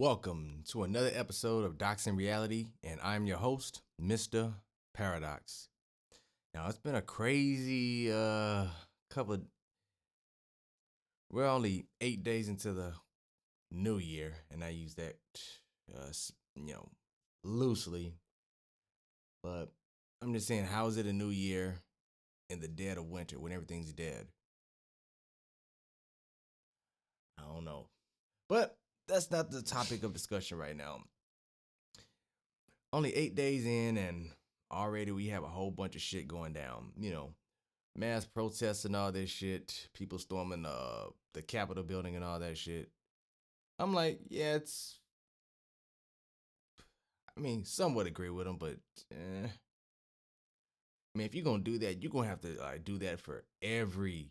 welcome to another episode of Dox'n Reality, and I'm your host, Mr. Paradox. Now, it's been a crazy couple of, we're only 8 days into the new year, and I use that, you know, loosely, but I'm just saying, how is it a new year in the dead of winter when everything's dead? I don't know. But that's not the topic of discussion right now. Only 8 days in, and already we have a whole bunch of shit going down. Mass protests and all this shit. People storming the Capitol building and all that shit. I'm like, yeah, it's. I mean, some would agree with them, but I mean, if you're gonna do that, you're gonna have to do that for every.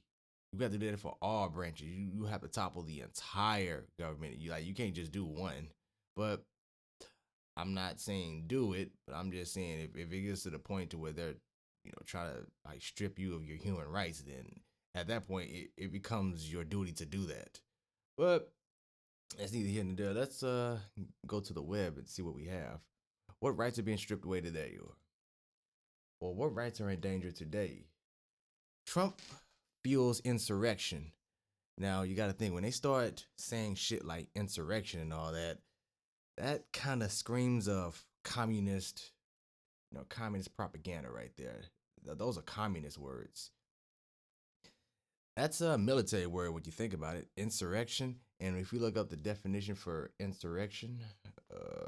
You have to do that for all branches. You have to topple the entire government. You can't just do one. But I'm not saying do it, but I'm just saying if it gets to the point to where they're trying to like strip you of your human rights, then at that point it becomes your duty to do that. But that's neither here nor there. Let's go to the web and see what we have. What rights are being stripped away today? Or what rights are in danger today? Trump fuels insurrection. Now you got to think when they start saying shit like insurrection and all that, that kind of screams of communist propaganda right there. Those are communist words. That's a military word when you think about it. Insurrection. And if you look up the definition for insurrection, uh,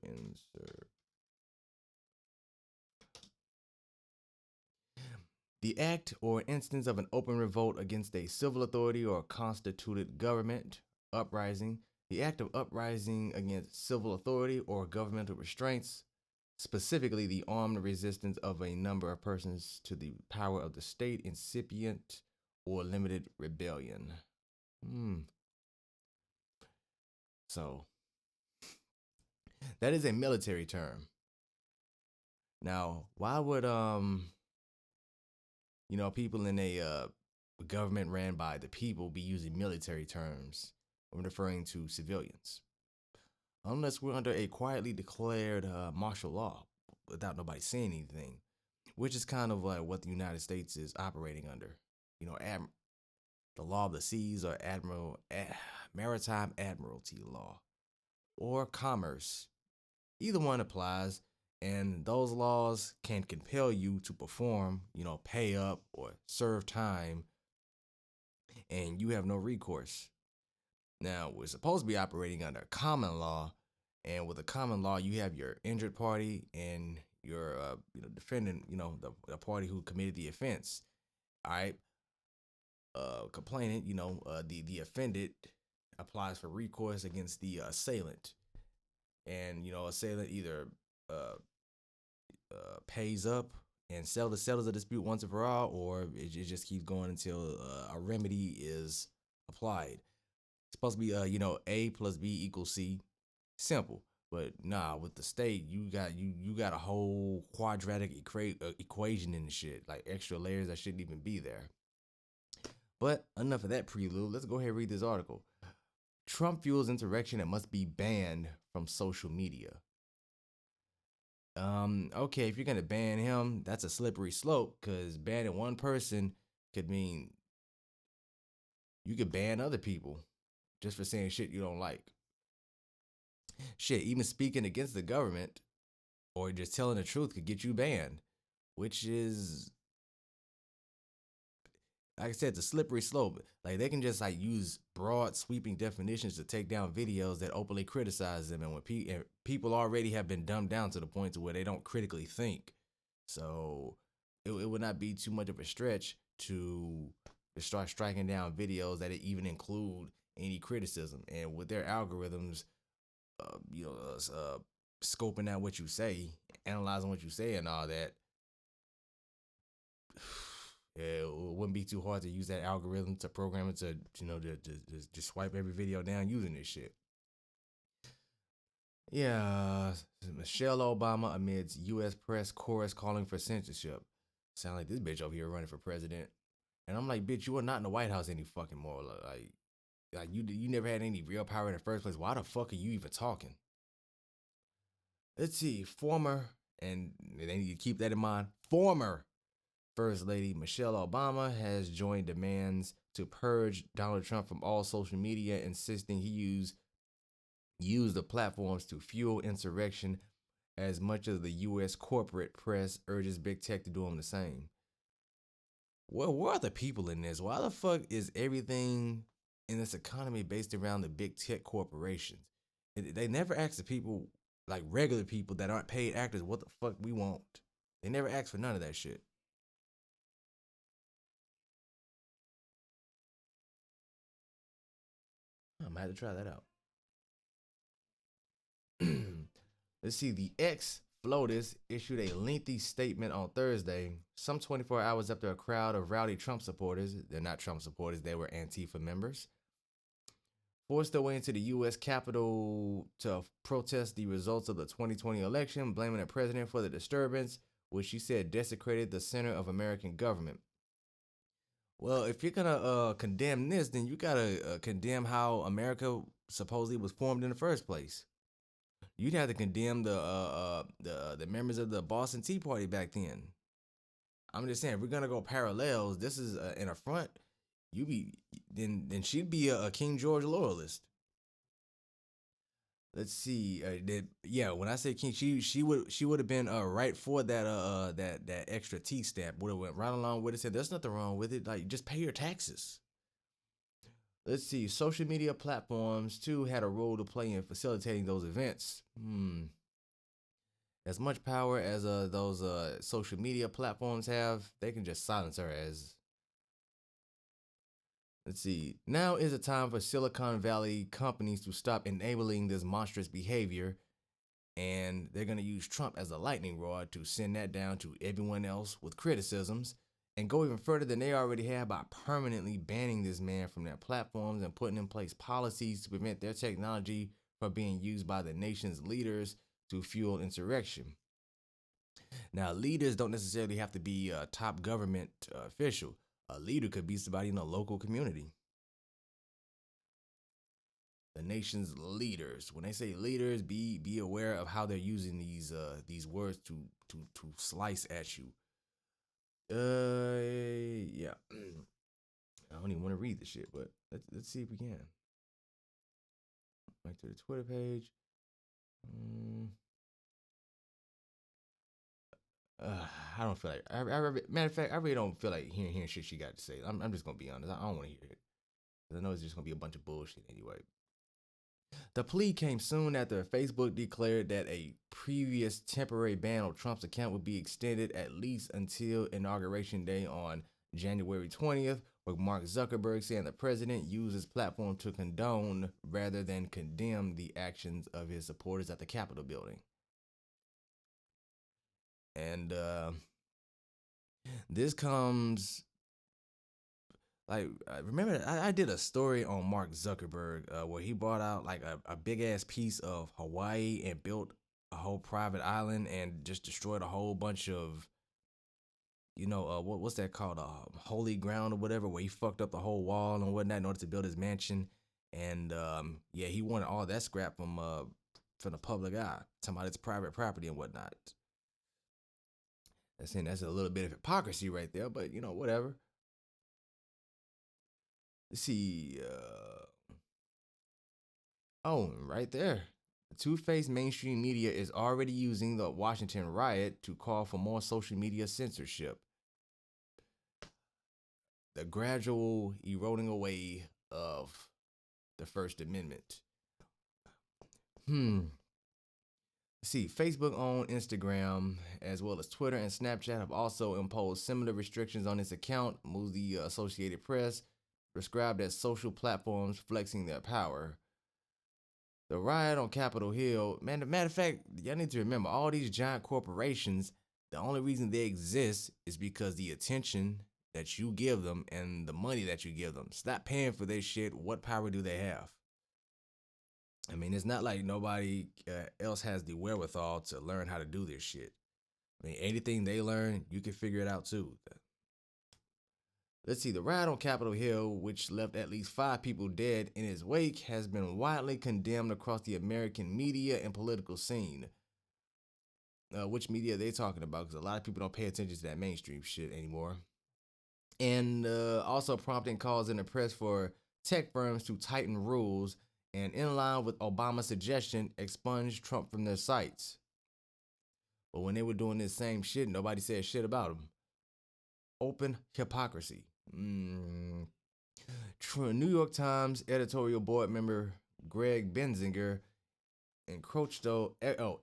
insur- the act or instance of an open revolt against a civil authority or constituted government, uprising, the act of uprising against civil authority or governmental restraints, specifically the armed resistance of a number of persons to the power of the state, incipient or limited rebellion. So that is a military term. Now, why would people in a government ran by the people be using military terms when referring to civilians? Unless we're under a quietly declared martial law without nobody saying anything, which is kind of like what the United States is operating under. The law of the seas or maritime admiralty law or commerce. Either one applies, and those laws can compel you to perform, pay up or serve time, and you have no recourse. Now, we're supposed to be operating under common law, and with a common law, you have your injured party and your, defendant, the party who committed the offense. All right, complainant, the offended applies for recourse against the assailant, and assailant either uh, pays up and settles the dispute once and for all, or it just keeps going until a remedy is applied. It's supposed to be A plus B equals C, simple. But nah, with the state, you got a whole quadratic equation in the shit, like extra layers that shouldn't even be there. But enough of that prelude. Let's go ahead and read this article. Trump fuels insurrection that must be banned from social media. Okay, if you're gonna ban him, that's a slippery slope because banning one person could mean you could ban other people just for saying shit you don't like. Shit, even speaking against the government or just telling the truth could get you banned, which is, like I said, it's a slippery slope. Like they can just like use broad, sweeping definitions to take down videos that openly criticize them, and when people already have been dumbed down to the point to where they don't critically think, so it would not be too much of a stretch to start striking down videos that even include any criticism. And with their algorithms, scoping out what you say, analyzing what you say, and all that, it wouldn't be too hard to use that algorithm to program it to just swipe every video down using this shit. Yeah, Michelle Obama amidst U.S. press chorus calling for censorship. Sound like this bitch over here running for president, and I'm like, bitch, you are not in the White House any fucking more. Like, Like you never had any real power in the first place. Why the fuck are you even talking? Let's see, former, and they need to keep that in mind. Former First Lady Michelle Obama has joined demands to purge Donald Trump from all social media, insisting he use the platforms to fuel insurrection as much as the U.S. corporate press urges big tech to do them the same. Well, where are the people in this? Why the fuck is everything in this economy based around the big tech corporations? They never ask the people, like regular people that aren't paid actors, what the fuck we want. They never ask for none of that shit. I might have to try that out. Let's see. The ex FLOTUS issued a lengthy statement on Thursday, some 24 hours after a crowd of rowdy Trump supporters, they're not Trump supporters, they were Antifa members, forced their way into the U.S. Capitol to protest the results of the 2020 election, blaming the president for the disturbance, which she said desecrated the center of American government. Well, if you're gonna condemn this, then you gotta condemn how America supposedly was formed in the first place. You'd have to condemn the members of the Boston Tea Party back then. I'm just saying, if we're gonna go parallels, this is in a front. You be then she'd be a King George loyalist. Let's see. Yeah, when I say King, she would have been right for that extra T stamp. Would have went right along with it. Said there's nothing wrong with it. Like just pay your taxes. Let's see. Social media platforms too had a role to play in facilitating those events. As much power as those social media platforms have, they can just silence her as. Let's see. Now is a time for Silicon Valley companies to stop enabling this monstrous behavior, and they're going to use Trump as a lightning rod to send that down to everyone else with criticisms and go even further than they already have by permanently banning this man from their platforms and putting in place policies to prevent their technology from being used by the nation's leaders to fuel insurrection. Now, leaders don't necessarily have to be a top government official. A leader could be somebody in a local community. The nation's leaders. When they say leaders, be aware of how they're using these words to slice at you. Yeah. I don't even want to read the shit, but let's see if we can. Back to the Twitter page. Mm, I don't feel like. Matter of fact, I really don't feel like hearing shit she got to say. I'm just gonna be honest. I don't want to hear it. Cause I know it's just gonna be a bunch of bullshit anyway. The plea came soon after Facebook declared that a previous temporary ban on Trump's account would be extended at least until Inauguration Day on January 20th, with Mark Zuckerberg saying the president used his platform to condone rather than condemn the actions of his supporters at the Capitol building. And this comes like remember I did a story on Mark Zuckerberg where he bought out like a big ass piece of Hawaii and built a whole private island and just destroyed a whole bunch of what's that called holy ground or whatever, where he fucked up the whole wall and whatnot in order to build his mansion. And yeah, he wanted all that scrap from the public eye, talking about its private property and whatnot. That's a little bit of hypocrisy right there, but whatever. Let's see. Oh, right there. The two-faced mainstream media is already using the Washington riot to call for more social media censorship. The gradual eroding away of the First Amendment. Hmm. See, Facebook owned Instagram as well as Twitter and Snapchat have also imposed similar restrictions on its account, moves the Associated Press, described as social platforms flexing their power. The riot on Capitol Hill, man, the matter of fact, y'all need to remember all these giant corporations, the only reason they exist is because the attention that you give them and the money that you give them. Stop paying for their shit. What power do they have? I mean, it's not like nobody else has the wherewithal to learn how to do this shit. I mean, anything they learn, you can figure it out too. Let's see, the riot on Capitol Hill, which left at least 5 people dead in its wake, has been widely condemned across the American media and political scene. Which media are they talking about? Because a lot of people don't pay attention to that mainstream shit anymore. And also prompting calls in the press for tech firms to tighten rules and, in line with Obama's suggestion, expunge Trump from their sites. But when they were doing this same shit, nobody said shit about him. Open hypocrisy. New York Times editorial board member Greg Benzinger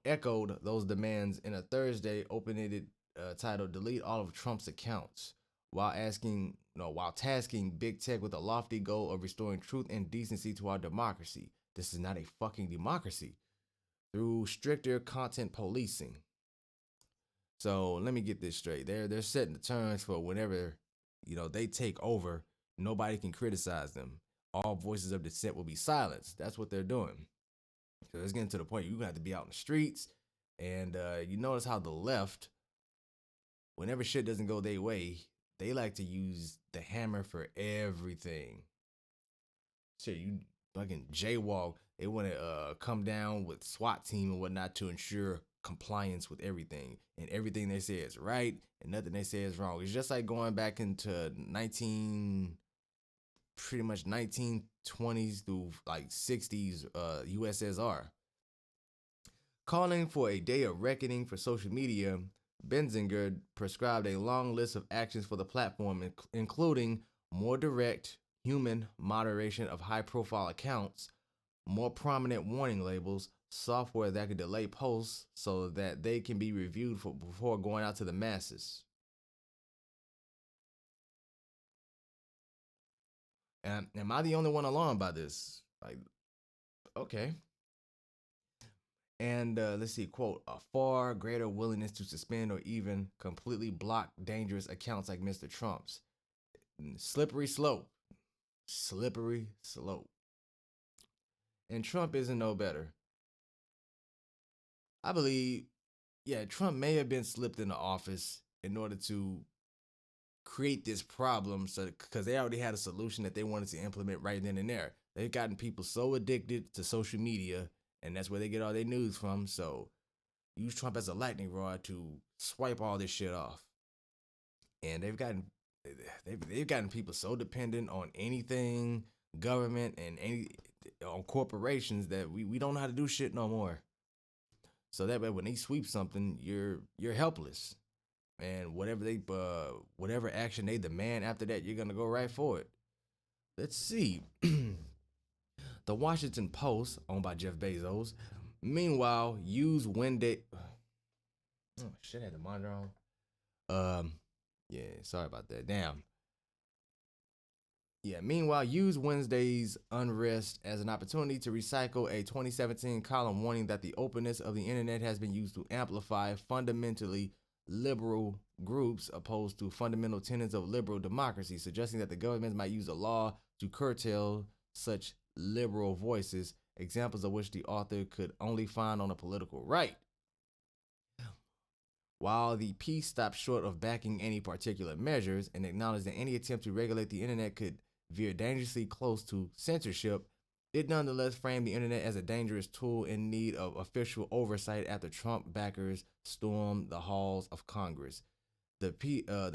echoed those demands in a Thursday open-ended titled "Delete All of Trump's Accounts," while tasking big tech with a lofty goal of restoring truth and decency to our democracy. This is not a fucking democracy. Through stricter content policing. So let me get this straight. They're setting the terms for whenever they take over, nobody can criticize them. All voices of dissent will be silenced. That's what they're doing. So it's getting to the point you're gonna have to be out in the streets, and you notice how the left, whenever shit doesn't go their way, they like to use the hammer for everything. Shit, you fucking jaywalk. They want to come down with SWAT team and whatnot to ensure compliance with everything, and everything they say is right, and nothing they say is wrong. It's just like going back into pretty much 1920s through like 60s USSR. Calling for a day of reckoning for social media, Benzinger prescribed a long list of actions for the platform, including more direct human moderation of high profile accounts, more prominent warning labels, software that can delay posts so that they can be reviewed before going out to the masses. And am I the only one alarmed by this? Like, okay. And let's see, quote, a far greater willingness to suspend or even completely block dangerous accounts like Mr. Trump's. Slippery slope. Slippery slope. And Trump isn't no better. I believe, yeah, Trump may have been slipped into office in order to create this problem, so because they already had a solution that they wanted to implement right then and there. They've gotten people so addicted to social media, and that's where they get all their news from. So use Trump as a lightning rod to swipe all this shit off. And they've gotten people so dependent on anything government and any on corporations that we don't know how to do shit no more. So that way when they sweep something, you're helpless. And whatever action they demand after that, you're gonna go right for it. Let's see. The Washington Post, owned by Jeff Bezos, meanwhile, used Wednesday. Oh shit! I had the monitor on. Yeah, sorry about that. Damn. Yeah, meanwhile, used Wednesday's unrest as an opportunity to recycle a 2017 column warning that the openness of the internet has been used to amplify fundamentally liberal groups opposed to fundamental tenets of liberal democracy, suggesting that the government might use a law to curtail such liberal voices, examples of which the author could only find on the political right. While the piece stopped short of backing any particular measures and acknowledged that any attempt to regulate the internet could veer dangerously close to censorship, it nonetheless framed the internet as a dangerous tool in need of official oversight after Trump backers stormed the halls of Congress. The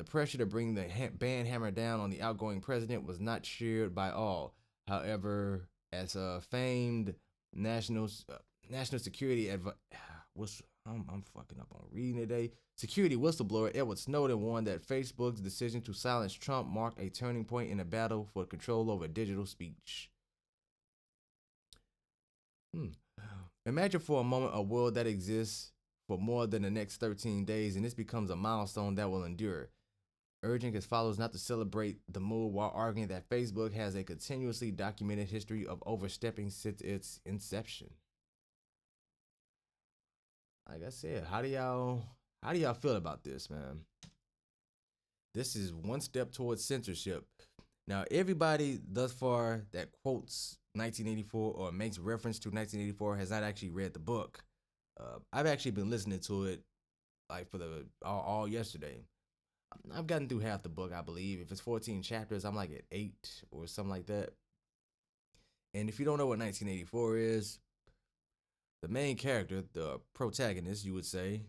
pressure to bring the ban hammer down on the outgoing president was not shared by all. However, as a famed national security I'm fucking up on reading today. Security whistleblower Edward Snowden warned that Facebook's decision to silence Trump marked a turning point in the battle for control over digital speech. Imagine for a moment a world that exists for more than the next 13 days, and this becomes a milestone that will endure. Urging his followers not to celebrate the move while arguing that Facebook has a continuously documented history of overstepping since its inception. Like I said, how do y'all feel about this, man? This is one step towards censorship. Now, everybody thus far that quotes 1984 or makes reference to 1984 has not actually read the book. I've actually been listening to it like for the all yesterday. I've gotten through half the book, I believe. If it's 14 chapters, I'm like at 8 or something like that. And if you don't know what 1984 is, the main character, the protagonist, you would say,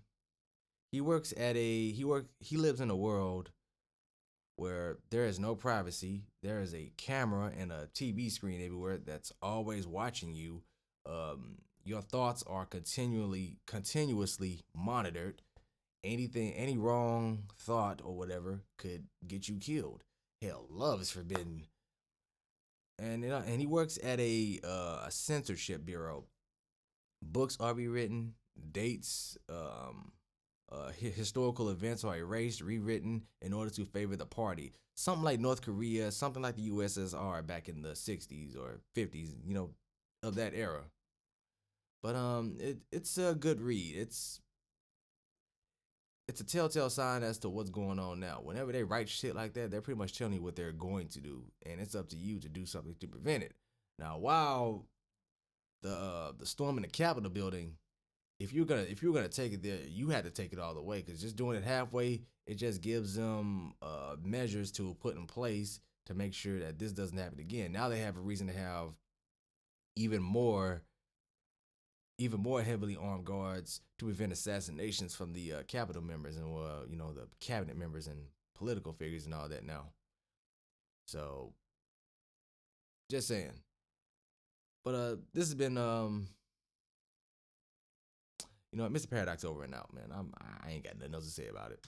he lives in a world where there is no privacy. There is a camera and a TV screen everywhere that's always watching you. Your thoughts are continuously monitored. Any wrong thought or whatever could get you killed. Hell, love is forbidden. And he works at a censorship bureau. Books are rewritten, dates, historical events are erased, rewritten in order to favor the party. Something like North Korea, something like the USSR back in the 60s or 50s, of that era. But it's a good read. It's a telltale sign as to what's going on now. Whenever they write shit like that, they're pretty much telling you what they're going to do, and it's up to you to do something to prevent it. Now, while the storm in the Capitol building, if you're gonna take it there, you had to take it all the way because just doing it halfway, it just gives them measures to put in place to make sure that this doesn't happen again. Now they have a reason to have even more even more heavily armed guards to prevent assassinations from the Capitol members and the cabinet members and political figures and all that now. So just saying. But this has been Mr. Paradox over and out, man. I ain't got nothing else to say about it.